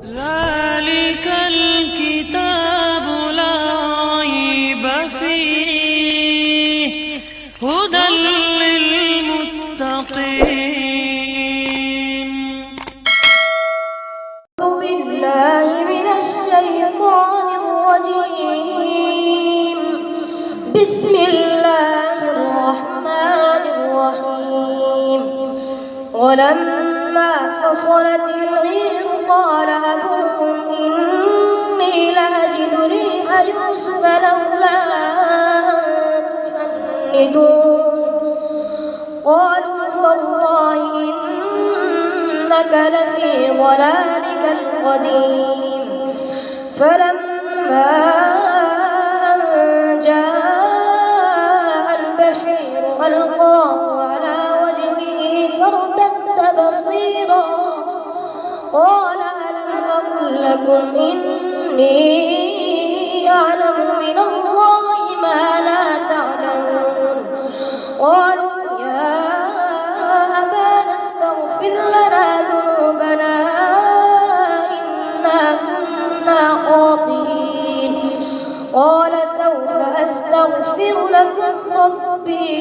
ذلك الكتاب لا ريب فيه هدى للمتقين. أعوذ بالله من الشيطان الرجيم. بسم الله الرحمن الرحيم. ولما فصلت العير قال أبوهم إني لأجد ريح يوسف لولا تفندون. قالوا تالله إنك لفي ضلالك القديم. فلما جاء البشير ألقاه على وجهه فارتد بصيرا. قال ألم أقل لكم إني أعلم من الله ما لا تعلمون. قالوا يا أبانا استغفر لنا ذنوبنا إنا كنا خاطئين. قال سوف أستغفر لكم ربي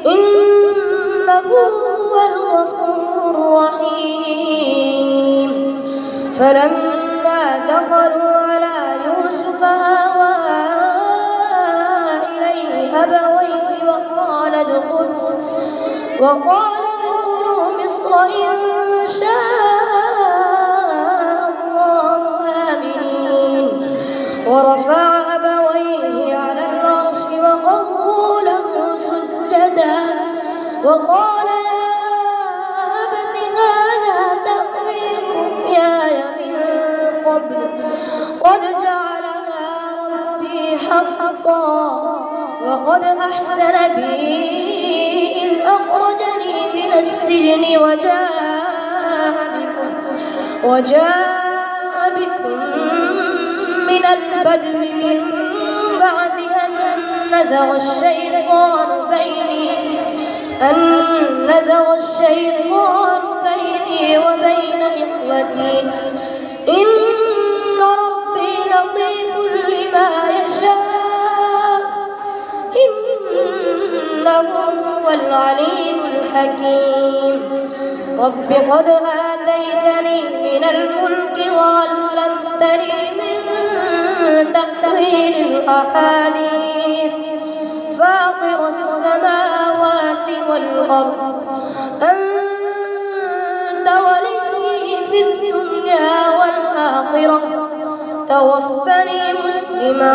إنه هو الغفور الرحيم. فلما دخلوا على يوسف آوى إليه أبويه وقال ادخلوا مصر إن شاء الله آمنين. ورفع أبويه على العرش وخروا له سجدا وقال يا أبت هذا تأويل رؤياي من قبل قد جعلها ربي حقا وقد أحسن بي إذ أخرجني من السجن وجاء بكم من البدو من بعد أن نزغ الشيطان بيني وبين إخوتي إن ربي لطيف لما يشاء إنه هو العليم الحكيم. رب قد آتيتني من الملك وعلمتني من تأويل الأحاديث فاطر السماوات والأرض أنت ولي في الدنيا والآخرة توفني مسلما